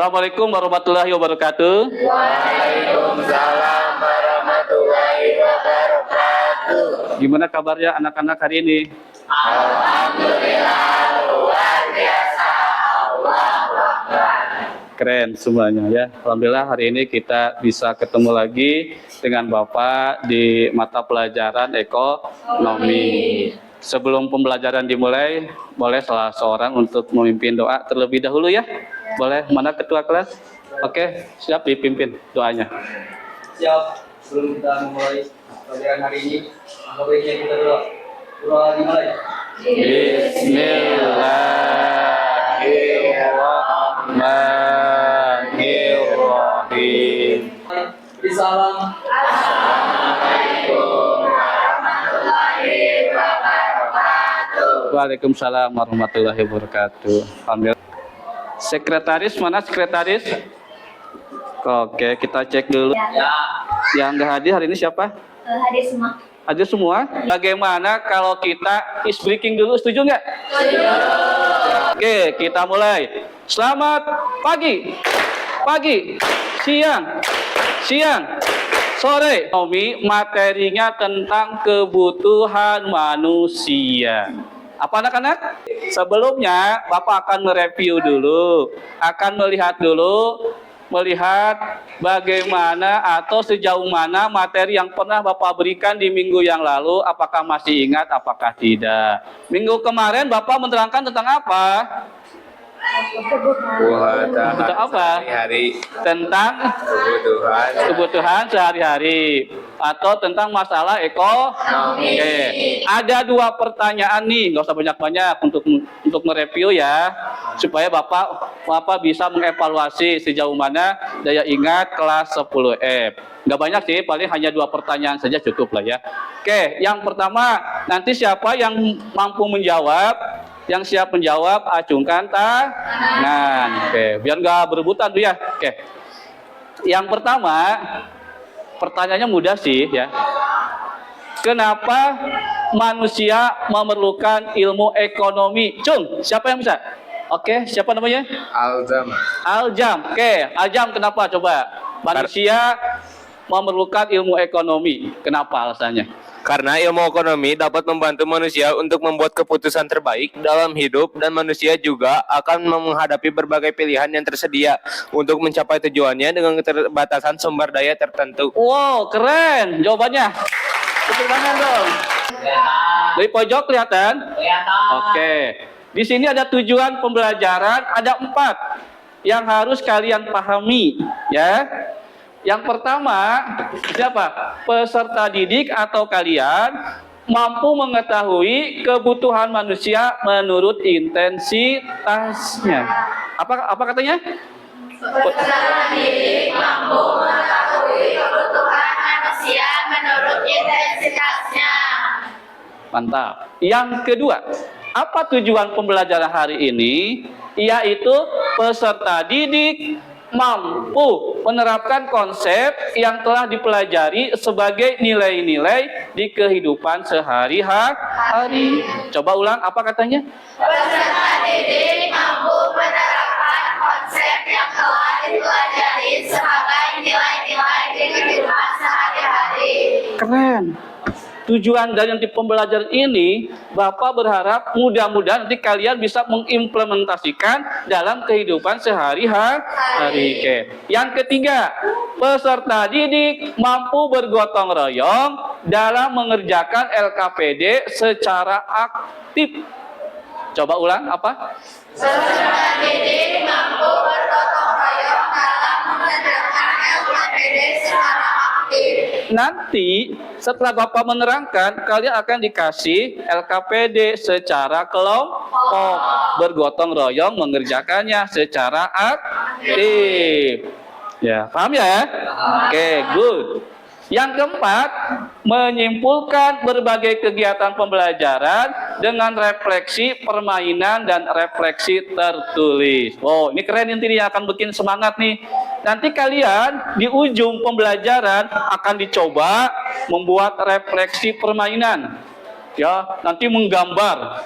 Assalamualaikum warahmatullahi wabarakatuh. Waalaikumsalam warahmatullahi wabarakatuh. Gimana kabarnya anak-anak hari ini? Alhamdulillah luar biasa. Allahu Akbar. Keren semuanya ya. Alhamdulillah hari ini kita bisa ketemu lagi dengan Bapak di mata pelajaran ekonomi. Sebelum pembelajaran dimulai, boleh salah seorang untuk memimpin doa terlebih dahulu ya. Boleh, mana ketua kelas? Oke, siap dipimpin doanya. Siap. Sebelum kita memulai pelajaran hari ini, apa baiknya kita doa? Doa dimulai. Bismillahirrahmanirrahim. Salam. Assalamualaikum warahmatullahi wabarakatuh. Waalaikumsalam warahmatullahi wabarakatuh. Alhamdulillah. Sekretaris mana sekretaris? Oke, kita cek dulu. Ya. Yang nggak hadir hari ini siapa? Hadir semua. Hadir semua. Bagaimana kalau kita is breaking dulu? Setuju nggak? Oke, kita mulai. Selamat pagi, siang, sore. Materinya tentang kebutuhan manusia. Apa anak-anak? Sebelumnya Bapak akan mereview dulu, akan melihat bagaimana atau sejauh mana materi yang pernah Bapak berikan di minggu yang lalu, apakah masih ingat, apakah tidak. Minggu kemarin Bapak menerangkan tentang apa? Tentang apa? Hari Tentang kebutuhan sehari-hari atau tentang masalah ekonomi. Oke. Ada dua pertanyaan nih, nggak usah banyak-banyak untuk mereview ya, supaya Bapak bisa mengevaluasi sejauh mana daya ingat kelas 10F. Nggak banyak sih, paling hanya dua pertanyaan saja cukup lah ya. Oke, yang pertama, nanti siapa yang mampu menjawab? Yang siap menjawab, acungkan tangan. Oke, biar nggak berebutan tuh ya. Oke. Yang pertama, pertanyaannya mudah sih ya. Kenapa manusia memerlukan ilmu ekonomi? Cung, siapa yang bisa? Oke, siapa namanya? Aljam. Oke, Aljam kenapa? Coba. Manusia memerlukan ilmu ekonomi. Kenapa alasannya? Karena ilmu ekonomi dapat membantu manusia untuk membuat keputusan terbaik dalam hidup, dan manusia juga akan menghadapi berbagai pilihan yang tersedia untuk mencapai tujuannya dengan keterbatasan sumber daya tertentu. Wow, keren jawabannya. Tepuk tangan dong. Dari pojok kelihatan? Kelihatan. Oke. Di sini ada tujuan pembelajaran, ada 4 yang harus kalian pahami, ya. Yang pertama, siapa? Peserta didik atau kalian mampu mengetahui kebutuhan manusia menurut intensitasnya. Apa katanya? Peserta didik mampu mengetahui kebutuhan manusia menurut intensitasnya. Mantap. Yang kedua, apa tujuan pembelajaran hari ini? Yaitu peserta didik mampu menerapkan konsep yang telah dipelajari sebagai nilai-nilai di kehidupan sehari-hari. Coba ulang, apa katanya? Peserta didik mampu menerapkan konsep yang telah dipelajari sebagai nilai-nilai di kehidupan sehari-hari. Keren. Tujuan dari nanti pembelajaran ini, Bapak berharap mudah-mudahan nanti kalian bisa mengimplementasikan dalam kehidupan sehari-hari. Oke. Yang ketiga, peserta didik mampu bergotong royong dalam mengerjakan LKPD secara aktif. Coba ulang, apa? Peserta didik mampu bergotong royong dalam mengerjakan LKPD secara aktif. Nanti setelah Bapak menerangkan, kalian akan dikasih LKPD secara kelompok, bergotong royong mengerjakannya secara aktif. Ya, paham ya? Oke, good. Yang keempat, menyimpulkan berbagai kegiatan pembelajaran dengan refleksi permainan dan refleksi tertulis. Wow, ini keren intinya, akan bikin semangat nih. Nanti kalian di ujung pembelajaran akan dicoba membuat refleksi permainan. Ya, nanti menggambar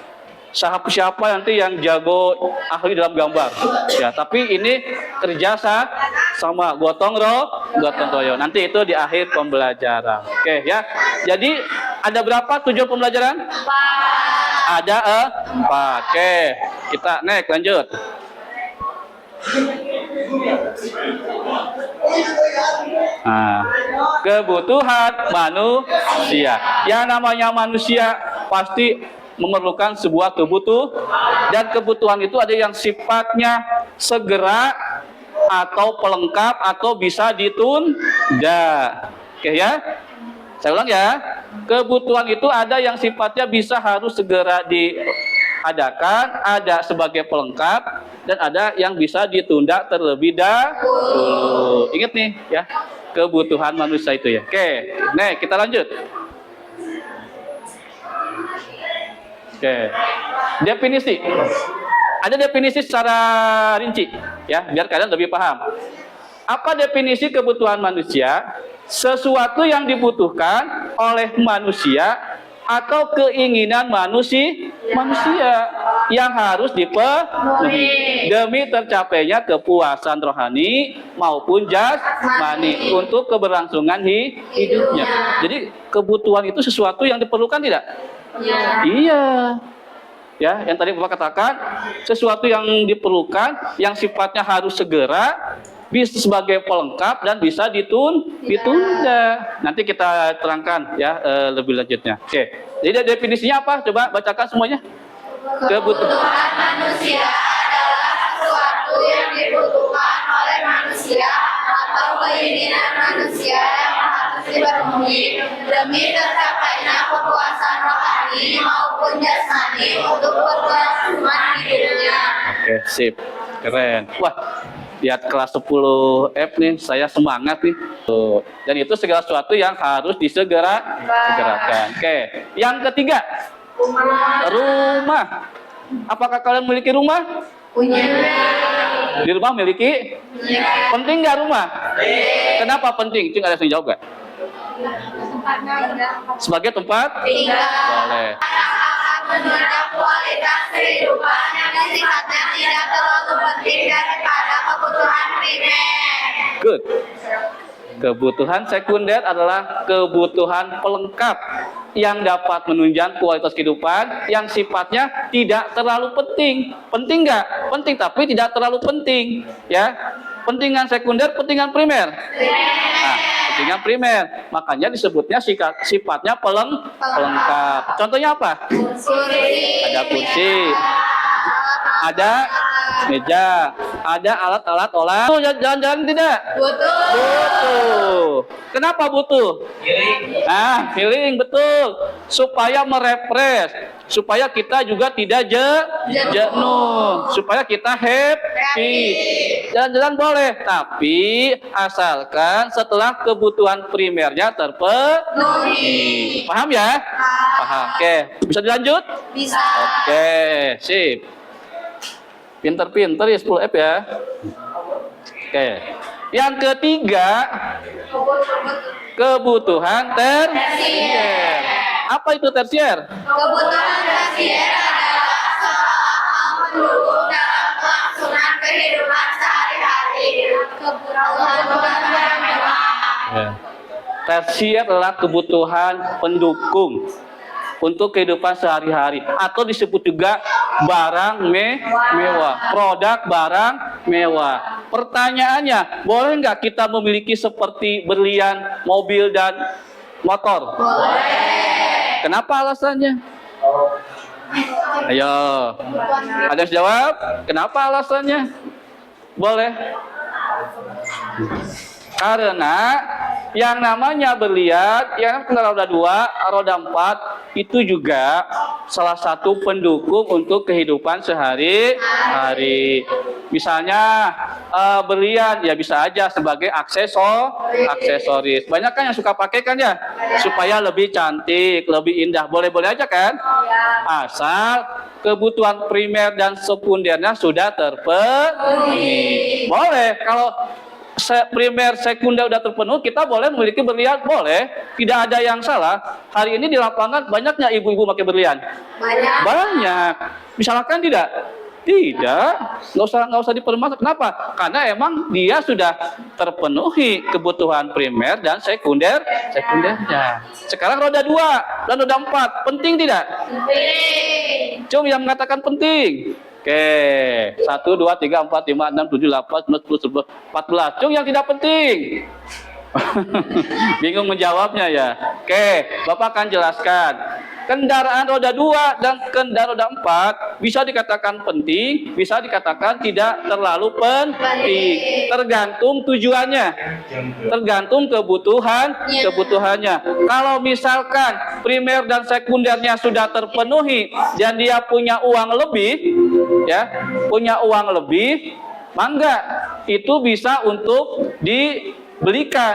siapa nanti yang jago ahli dalam gambar. Ya, tapi ini kerja sama gotong royong. Nanti itu di akhir pembelajaran. Oke ya. Jadi ada berapa tujuan pembelajaran? 4. Ada 4. Oke, kita next lanjut. Nah, kebutuhan manusia. Yang namanya manusia pasti memerlukan sebuah kebutuhan, dan kebutuhan itu ada yang sifatnya segera atau pelengkap atau bisa ditunda. Oke ya, saya ulang ya. Kebutuhan itu ada yang sifatnya bisa harus segera diadakan, ada sebagai pelengkap, dan ada yang bisa ditunda terlebih dahulu. Ingat nih ya, kebutuhan manusia itu ya. Oke, nih kita lanjut. Oke, definisi. Ada definisi secara rinci, ya, biar kalian lebih paham. Apa definisi kebutuhan manusia? Sesuatu yang dibutuhkan oleh manusia atau keinginan manusia yang harus dipenuhi demi tercapainya kepuasan rohani maupun jasmani untuk keberlangsungan hidupnya. Jadi kebutuhan itu sesuatu yang diperlukan tidak? Iya. Ya, yang tadi Bapak katakan, sesuatu yang diperlukan, yang sifatnya harus segera, bisa sebagai pelengkap dan bisa ditunda. Nanti kita terangkan ya lebih lanjutnya. Oke. Jadi definisinya apa? Coba bacakan semuanya. Kebutuhan manusia adalah sesuatu yang dibutuhkan oleh manusia atau keinginan manusia yang harus dipenuhi demi tercapainya kepuasan rohani maupun jasmani untuk keberlangsungan hidupnya. Oke, sip. Keren. Wah, lihat kelas 10 F nih, saya semangat nih. Tuh. Dan itu segala sesuatu yang harus disegerakan. Oke. Yang ketiga, rumah. Apakah kalian memiliki rumah? Punya. Di rumah memiliki? Penting nggak rumah? Kenapa penting? Cing, ada yang jawab nggak? Sebagai tempat? Boleh. Menunjang kualitas kehidupan yang sifatnya tidak terlalu penting daripada kebutuhan primer. Good. Kebutuhan sekunder adalah kebutuhan pelengkap yang dapat menunjang kualitas kehidupan yang sifatnya tidak terlalu penting. Penting nggak? Penting, tapi tidak terlalu penting. Ya, pentingan sekunder, pentingan primer. Nah, pentingan primer. Makanya disebutnya sifatnya pelengkap. Contohnya apa? Ada kursi, ada meja, ada alat-alat olah. Jalan-jalan tidak? Butuh. Kenapa butuh? Feeling betul. Supaya merefresh, supaya kita juga tidak jenuh, supaya kita happy. Jalan-jalan boleh, tapi asalkan setelah kebutuhan primernya terpenuhi. Paham ya? Paham. Oke, bisa dilanjut? Bisa. Oke, sip. Pinter-pinter ya 10F ya. Oke. Yang ketiga, kebutuhan tersier. Apa itu tersier? Kebutuhan tersier adalah seorang pendukung dalam kelangsungan kehidupan sehari-hari. Kebutuhan mewah. Tersier adalah kebutuhan pendukung untuk kehidupan sehari-hari, atau disebut juga barang mewah, produk barang mewah. Pertanyaannya, boleh nggak kita memiliki seperti berlian, mobil, dan motor? Boleh. Kenapa alasannya? Ayo, ada yang jawab? Kenapa alasannya? Boleh. Karena yang namanya berlian, yang roda 2, roda 4, itu juga salah satu pendukung untuk kehidupan sehari-hari. Misalnya berlian ya bisa aja sebagai aksesoris. Banyak kan yang suka pakai kan ya, supaya lebih cantik, lebih indah. Boleh-boleh aja kan? Asal kebutuhan primer dan sekundernya sudah terpenuhi. Boleh. Kalau primer, sekunder udah terpenuhi, kita boleh memiliki berlian, boleh. Tidak ada yang salah. Hari ini di lapangan banyaknya ibu-ibu pakai berlian. Banyak. Banyak. Misalkan tidak? Tidak. Nggak usah dipermasalahkan. Kenapa? Karena emang dia sudah terpenuhi kebutuhan primer dan sekundernya. Sekarang roda 2 dan roda 4 penting tidak? Penting. Cum yang mengatakan penting. Oke, 1, 2, 3, 4, 5, 6, 7, 8, 9, 10, 11, 14. Cung yang tidak penting. Bingung menjawabnya ya. Oke, Bapak akan jelaskan. Kendaraan roda 2 dan kendaraan roda 4 bisa dikatakan penting, bisa dikatakan tidak terlalu penting. Tergantung tujuannya. Tergantung kebutuhannya. Kalau misalkan primer dan sekundernya sudah terpenuhi dan dia punya uang lebih, ya, punya uang lebih, mangga itu bisa untuk dibelikan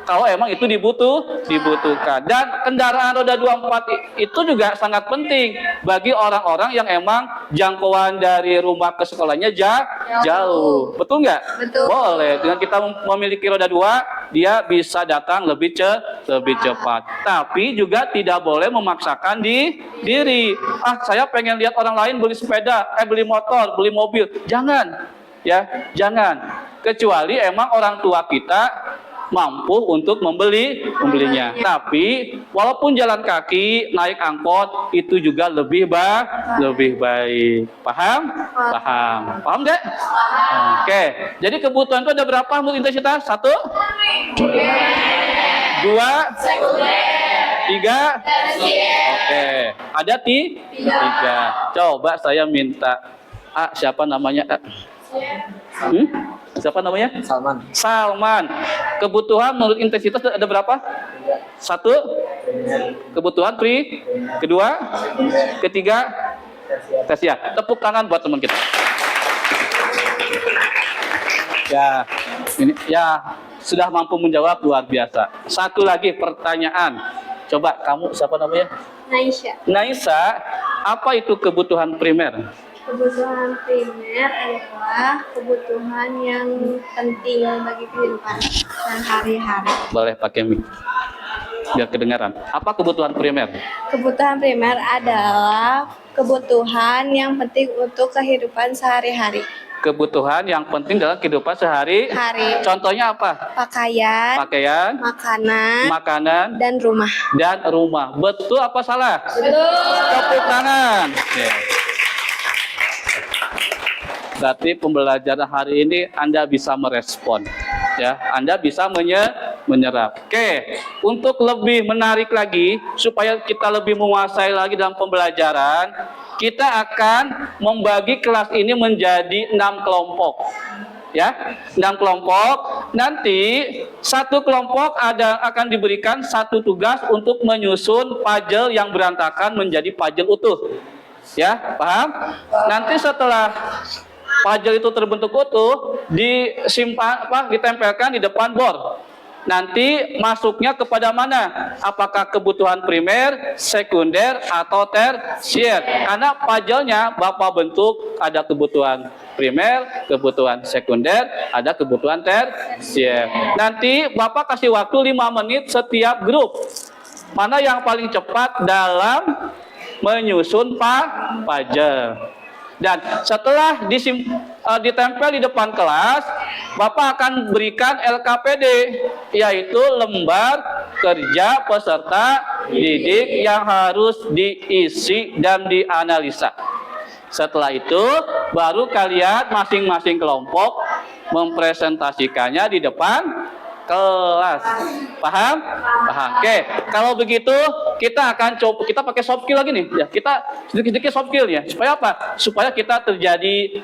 kalau emang itu dibutuhkan. Dan kendaraan roda 24 itu juga sangat penting bagi orang-orang yang emang jangkauan dari rumah ke sekolahnya jauh. Betul nggak? Betul. Boleh. Dengan kita memiliki roda 2, dia bisa datang lebih cepat. Tapi juga tidak boleh memaksakan diri. Saya pengen lihat orang lain beli sepeda, beli motor, beli mobil. Jangan. Ya, jangan. Kecuali emang orang tua kita mampu untuk membelinya. Tapi walaupun jalan kaki, naik angkot itu juga lebih baik. Paham? Paham deh? Oke. Jadi kebutuhan itu ada berapa menurut intensitas? 1, 2, 3. Oke. Ada 3. Coba saya minta siapa namanya? Siapa namanya? Salman. Kebutuhan menurut intensitas ada berapa? 1. Kebutuhan kedua, ketiga, tersier. Tepuk tangan buat teman kita. Ya, ini ya sudah mampu menjawab, luar biasa. Satu lagi pertanyaan. Coba kamu siapa namanya? Naisa. Apa itu kebutuhan primer? Kebutuhan primer adalah kebutuhan yang penting bagi kehidupan sehari-hari. Boleh pakai mic biar kedengaran. Apa kebutuhan primer? Kebutuhan primer adalah kebutuhan yang penting untuk kehidupan sehari-hari. Kebutuhan yang penting dalam kehidupan sehari-hari. Contohnya apa? Pakaian, makanan, dan rumah. Betul apa salah? Betul. Tepuk tangan. Oke. Berarti pembelajaran hari ini Anda bisa merespon, ya. Anda bisa menyerap. Oke, untuk lebih menarik lagi, supaya kita lebih menguasai lagi dalam pembelajaran, kita akan membagi kelas ini menjadi 6 kelompok. Ya, 6 kelompok. Nanti satu kelompok akan diberikan satu tugas untuk menyusun puzzle yang berantakan menjadi puzzle utuh. Ya, paham? Nanti setelah puzzle itu terbentuk utuh, ditempelkan di depan bor. Nanti masuknya kepada mana? Apakah kebutuhan primer, sekunder, atau tersier? Karena puzzle-nya Bapak bentuk ada kebutuhan primer, kebutuhan sekunder, ada kebutuhan tersier. Nanti Bapak kasih waktu 5 menit setiap grup. Mana yang paling cepat dalam menyusun puzzle? Dan setelah ditempel di depan kelas, Bapak akan berikan LKPD, yaitu lembar kerja peserta didik yang harus diisi dan dianalisa. Setelah itu, baru kalian masing-masing kelompok mempresentasikannya di depan kelas. Paham? Oke, kalau begitu kita akan coba, kita pakai soft skill lagi nih ya. Kita sedikit-sedikit soft skill ya. Supaya apa? Supaya kita terjadi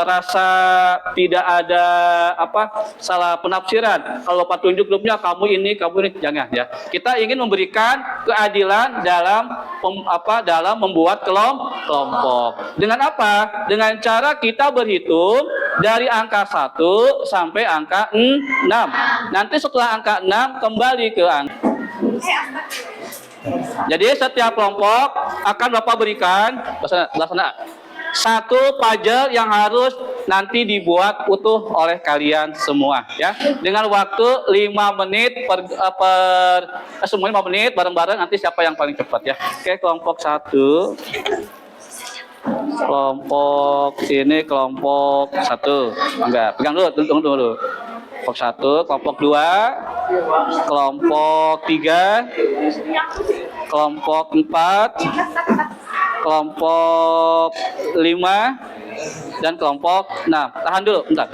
rasa tidak ada salah penafsiran. Kalau Bapak tunjuk grupnya kamu ini, jangan ya. Kita ingin memberikan keadilan dalam dalam membuat kelompok. Dengan apa? Dengan cara kita berhitung dari angka 1 sampai angka 6. Nanti setelah angka 6 kembali ke angka. Jadi setiap kelompok akan Bapak berikan satu puzzle yang harus nanti dibuat utuh oleh kalian semua ya. Dengan waktu 5 menit semuanya 5 menit bareng-bareng, nanti siapa yang paling cepat ya. Oke, kelompok 1. Kelompok ini kelompok 1. Enggak, pegang dulu, tunggu dulu. Kelompok 1, kelompok 2, kelompok 3, kelompok 4, kelompok 5, dan kelompok 6. Tahan dulu, bentar.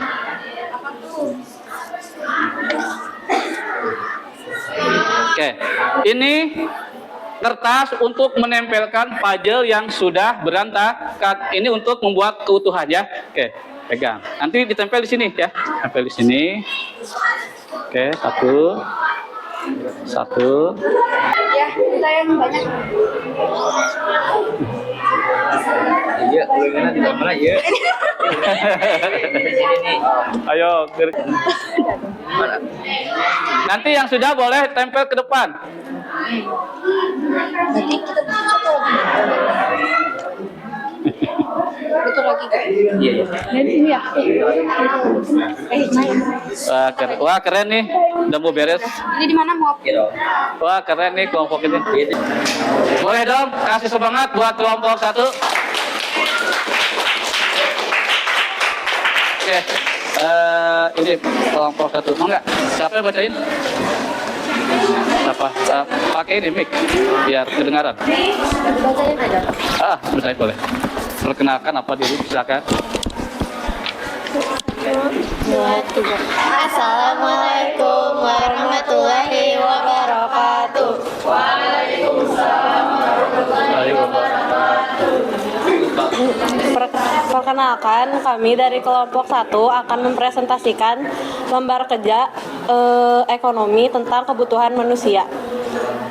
Oke, ini kertas untuk menempelkan puzzle yang sudah berantakan. Ini untuk membuat keutuhan ya. Oke, pegang. Nanti ditempel di sini ya. Tempel di sini. Oke, 1. Ya, kita yang banyak. Iya, ulangnya di mana ya? Ayo. Nanti yang sudah boleh tempel ke depan. Berarti kita butuh satu lagi. Betul lagi kan? Iya. Dari sini ya? Wah, keren nih. Udah mau beres. Ini di mana mau? Iya. Wah, keren nih kelompok ini. Boleh dong kasih semangat buat kelompok 1. Oke. Ini kelompok 1. Mau nggak? Siapa yang bacain? Apa? Pakai ini mic biar kedengaran. Bacain aja. Bacain boleh. Perkenalkan apa diri, silakan. Assalamualaikum warahmatullahi wabarakatuh. Perkenalkan, kami dari kelompok 1 akan mempresentasikan lembar kerja ekonomi tentang kebutuhan manusia.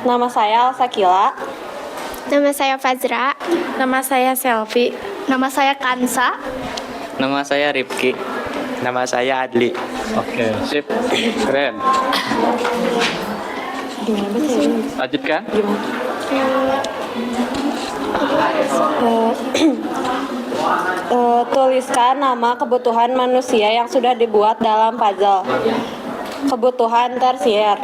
Nama saya Sakila. Nama saya Fazra. Nama saya Selvi. Nama saya Kansa. Nama saya Rifki. Nama saya Adli. Oke, sip. Keren. Gimana bacanya? Lanjutkan. Tuliskan nama kebutuhan manusia yang sudah dibuat dalam puzzle. Kebutuhan tersier.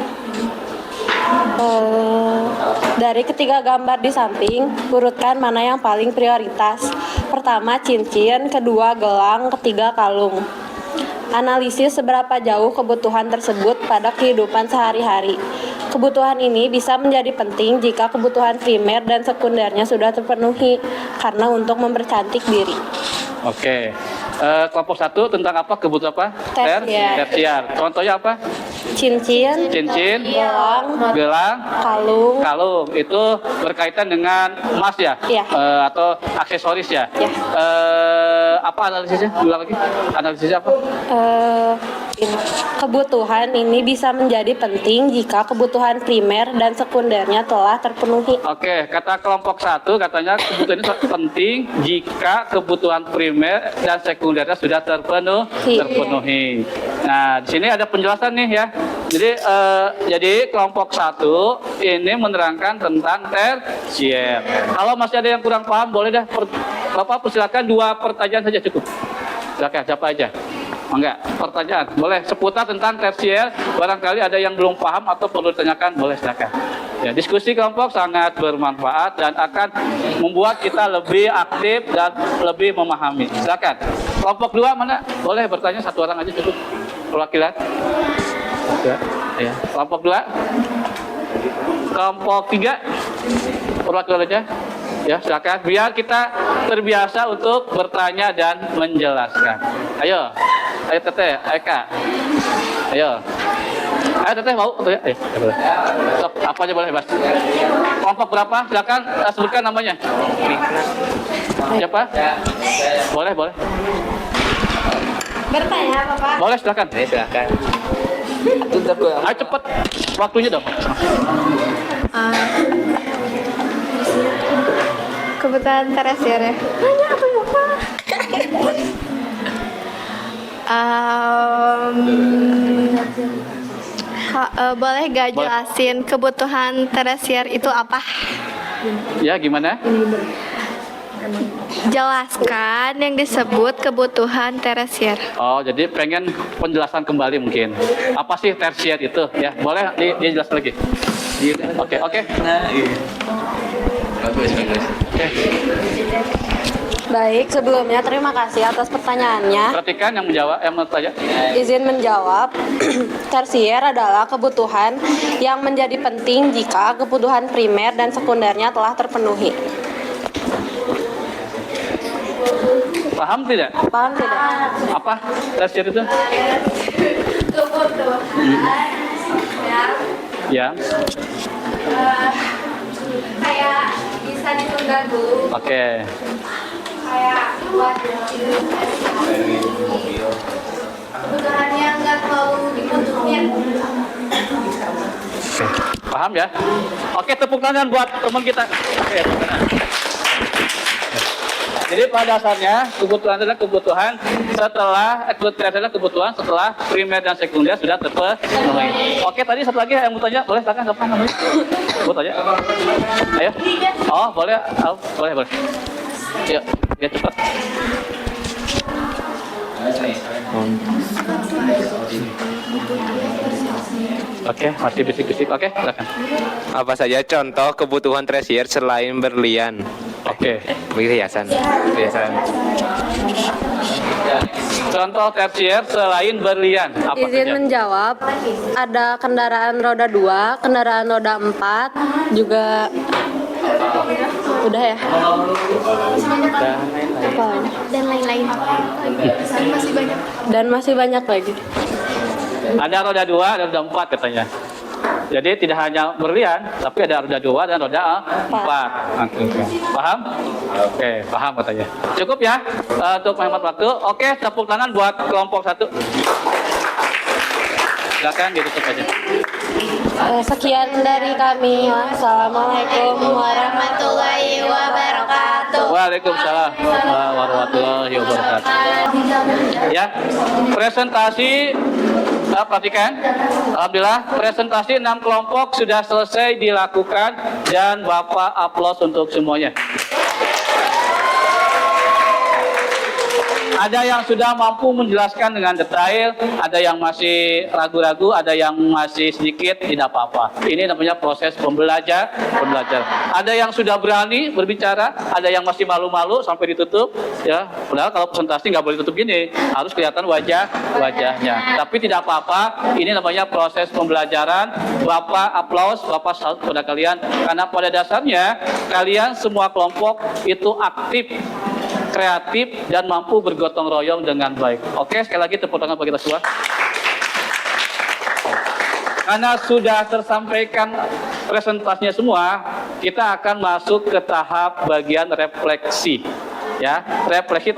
Dari ketiga gambar di samping, urutkan mana yang paling prioritas. Pertama cincin, kedua gelang, ketiga kalung. Analisis seberapa jauh kebutuhan tersebut pada kehidupan sehari-hari. Kebutuhan ini bisa menjadi penting jika kebutuhan primer dan sekundernya sudah terpenuhi, karena untuk mempercantik diri. Oke. Kelompok 1 tentang apa? Kebutuhan apa? Tersier. Tersier. Contohnya apa? Cincin, Cincin, gelang, kalung. kalung. Itu berkaitan dengan emas ya? Iya. Atau aksesoris ya? Iya. Apa analisisnya? Ulang lagi. Analisisnya apa? Kebutuhan ini bisa menjadi penting jika kebutuhan primer dan sekundernya telah terpenuhi. Oke, kata kelompok 1 katanya kebutuhan ini penting jika kebutuhan primer dan sekundernya sudah terpenuhi. Nah, di sini ada penjelasan nih ya. Jadi kelompok 1 ini menerangkan tentang tersier. Kalau masih ada yang kurang paham, boleh dah Bapak persilakan 2 pertanyaan saja cukup. Silakan, siapa aja? Enggak, pertanyaan. Boleh seputar tentang tersier. Barangkali ada yang belum paham atau perlu ditanyakan, boleh silakan. Ya, diskusi kelompok sangat bermanfaat dan akan membuat kita lebih aktif dan lebih memahami. Silakan. Kelompok 2 mana? Boleh bertanya 1 orang aja cukup. Perwakilan. Ya. Kelompok 2. Kelompok 3. Perwakilan aja. Ya, silakan. Biar kita terbiasa untuk bertanya dan menjelaskan. Ayo Teteh, Eka. Ayo Teteh mau? Ayo. Sok, apa aja boleh, Mas. Kelompok berapa? Silakan sebutkan namanya. Siapa? Boleh. Bertanya apa, Pak? Boleh, silakan. Silakan. Ayo cepet. Waktunya dong. Kebutuhan tersier ya. Nanya apa ya, Pak? Boleh gak jelasin kebutuhan tersier itu apa? Ya, gimana? Jelaskan yang disebut kebutuhan tersier. Oh, jadi pengen penjelasan kembali mungkin. Apa sih tersier itu? Ya, boleh dijelaskan lagi. Oke. Baik, sebelumnya terima kasih atas pertanyaannya. Perhatikan yang menjawab, yang bertanya. Izin menjawab, tersier adalah kebutuhan yang menjadi penting jika kebutuhan primer dan sekundernya telah terpenuhi. Paham tidak? Paham tidak? Apa tersier itu? Kebutuhan Ya. kayak bisa ditunda dulu, Oke. kayak buat kebutuhan yang nggak terlalu dibutuhin. Paham ya? Oke, tepuk tangan buat teman kita. Oke, tepuk tangan. Jadi pada dasarnya kebutuhan adalah kebutuhan setelah primer dan sekunder sudah terpenuhi. Oke, tadi satu lagi yang mau tanya, boleh silakan siapa namanya? Mau tanya? Ayo. Oh, boleh. Oh, boleh. Yuk, ya cepat. Oke, masih bisik-bisik. Oke, silakan. Apa saja contoh kebutuhan tersier selain berlian? Oke. Perhiasan. Contoh tersier selain berlian apa Izin saja? menjawab, ada kendaraan roda 2, kendaraan roda 4, juga udah ya? Apa? Dan lain-lain. Masih banyak. Dan masih banyak lagi. Ada roda 2 dan roda 4 katanya. Jadi tidak hanya berlian, tapi ada roda 2 dan roda 4. Oke. Paham? Oke, paham katanya. Cukup ya untuk menghemat waktu. Oke, tepuk tangan buat kelompok 1. Silakan ditutup aja. Sekian dari kami. Wassalamualaikum warahmatullahi wabarakatuh. Waalaikumsalam warahmatullahi wabarakatuh. Ya, presentasi perhatikan. Alhamdulillah, presentasi 6 kelompok sudah selesai dilakukan dan Bapak aplaus untuk semuanya. Ada yang sudah mampu menjelaskan dengan detail, ada yang masih ragu-ragu, ada yang masih sedikit, tidak apa-apa. Ini namanya proses pembelajar. Ada yang sudah berani berbicara, ada yang masih malu-malu sampai ditutup. Ya, padahal kalau presentasi nggak boleh tutup gini, harus kelihatan wajahnya. Tapi tidak apa-apa, ini namanya proses pembelajaran. Bapak aplaus, Bapak salut kepada kalian, karena pada dasarnya kalian semua kelompok itu aktif, kreatif, dan mampu bergotong royong dengan baik. Oke, sekali lagi tepuk tangan bagi kita semua. Karena sudah tersampaikan presentasinya semua, kita akan masuk ke tahap bagian refleksi. Ya, refleksi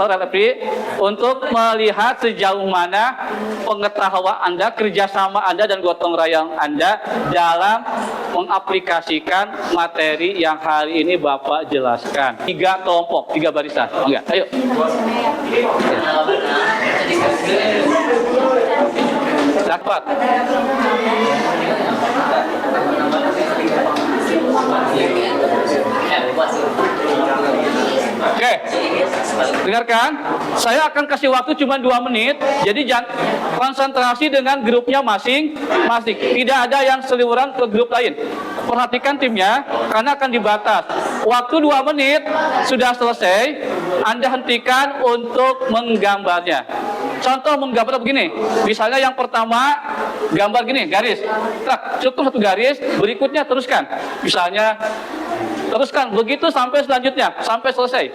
untuk melihat sejauh mana pengetahuan Anda, kerjasama Anda, dan gotong royong Anda dalam mengaplikasikan materi yang hari ini Bapak jelaskan. 3 kelompok, 3 barisan. Enggak, ayo. Dapat. Oke, dengarkan. Saya akan kasih waktu cuma 2 menit. Jadi jangan konsentrasi dengan grupnya masing-masing. Tidak ada yang seliweran ke grup lain. Perhatikan timnya, karena akan dibatas. Waktu 2 menit sudah selesai. Anda hentikan untuk menggambarnya. Contoh menggambar begini. Misalnya yang pertama gambar gini, garis. Cukup 1 garis. Berikutnya teruskan. Misalnya teruskan begitu sampai selanjutnya, sampai selesai.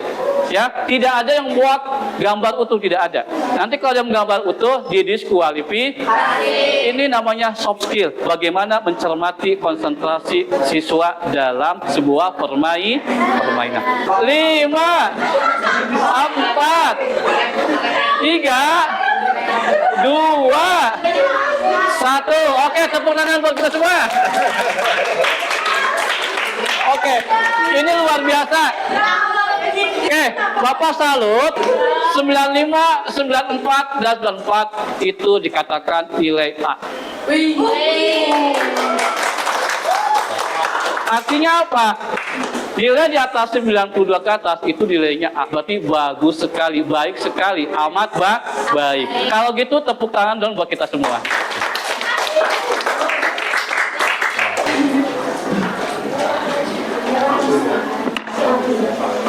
Ya, tidak ada yang buat gambar utuh, tidak ada. Nanti kalau ada gambar utuh didiskualifikasi. Ini namanya soft skill. Bagaimana mencermati konsentrasi siswa dalam sebuah permainan. 5, 4, 3, 2, 1. Oke, tepuk tangan buat kita semua. Oke, ini luar biasa. Oke, Bapak salut. 95, 94, dan 94 itu dikatakan nilai A. Artinya apa? Nilai di atas 92 ke atas itu nilainya A, berarti bagus sekali, baik sekali, amat baik. Kalau gitu tepuk tangan dong buat kita semua.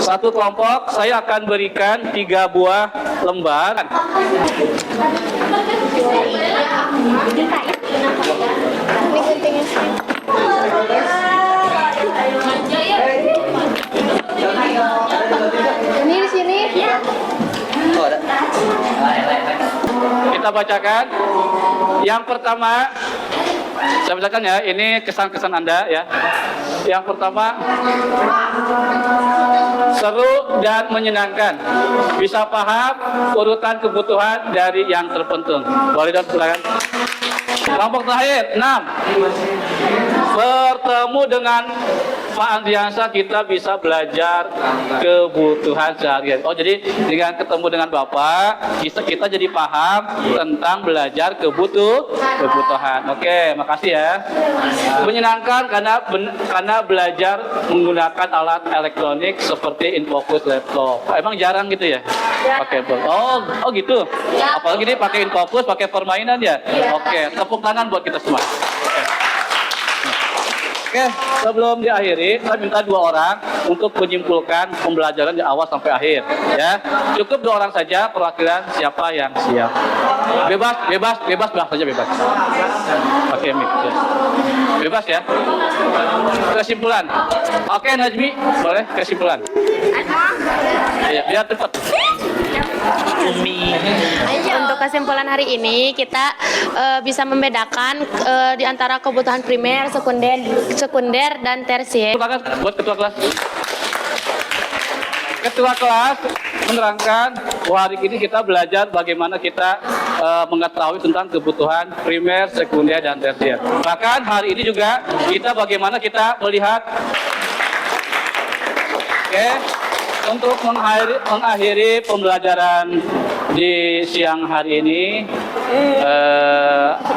Satu kelompok saya akan berikan 3 buah lembar. Ini di sini. Oh, ada. Kita bacakan. Yang pertama, saya bacakan ya, ini kesan-kesan Anda ya. Yang pertama, seru dan menyenangkan. Bisa paham urutan kebutuhan dari yang terpenting. Boleh dong, silakan. Kelompok terakhir, 6. Bertemu dengan Pak Andriansa kita bisa belajar kebutuhan sehari-hari. Oh, jadi dengan ketemu dengan Bapak, kita jadi paham tentang belajar kebutuhan. Oke, makasih ya. Menyenangkan karena belajar menggunakan alat elektronik seperti Infocus laptop. Emang jarang gitu ya? Oke, oh gitu. Apalagi ini pakai Infocus, pakai permainan ya. Oke, tepuk tangan buat kita semua. Oke, sebelum diakhiri, saya minta 2 orang untuk menyimpulkan pembelajaran di awal sampai akhir, ya. Cukup 2 orang saja perwakilan siapa yang siap. Bebas saja bebas. Oke, Mik. Ya. Bebas ya. Kesimpulan. Oke, Najmi, boleh kesimpulan. Ya, biar cepat. Untuk kesimpulan hari ini kita bisa membedakan di antara kebutuhan primer, sekunder dan tersier. Tepuk tangan buat ketua kelas. Ketua kelas menerangkan bahwa hari ini kita belajar bagaimana kita mengetahui tentang kebutuhan primer, sekunder, dan tersier. Bahkan hari ini juga kita bagaimana kita melihat. Oke, untuk mengakhiri pembelajaran di siang hari ini,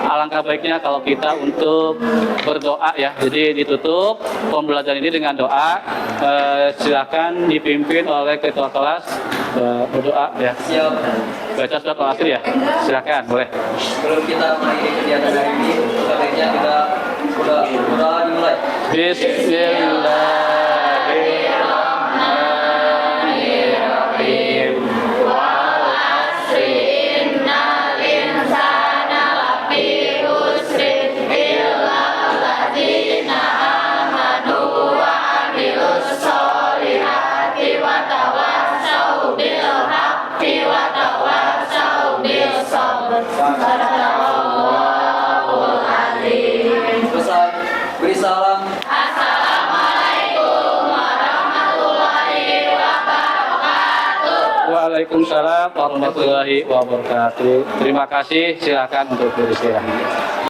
alangkah baiknya kalau kita untuk berdoa ya. Jadi ditutup pembelajaran ini dengan doa. Silakan dipimpin oleh ketua kelas berdoa ya. Siap. Baca surat al-asr ya. Silakan, boleh. Sebelum kita mengakhiri kegiatan hari ini, sebaiknya kita berdoa dimulai. Bismillahirrahmanirrahim. Pesan, beri salam. Waalaikumsalam warahmatullahi wabarakatuh. Terima kasih. Silakan untuk beristirahat.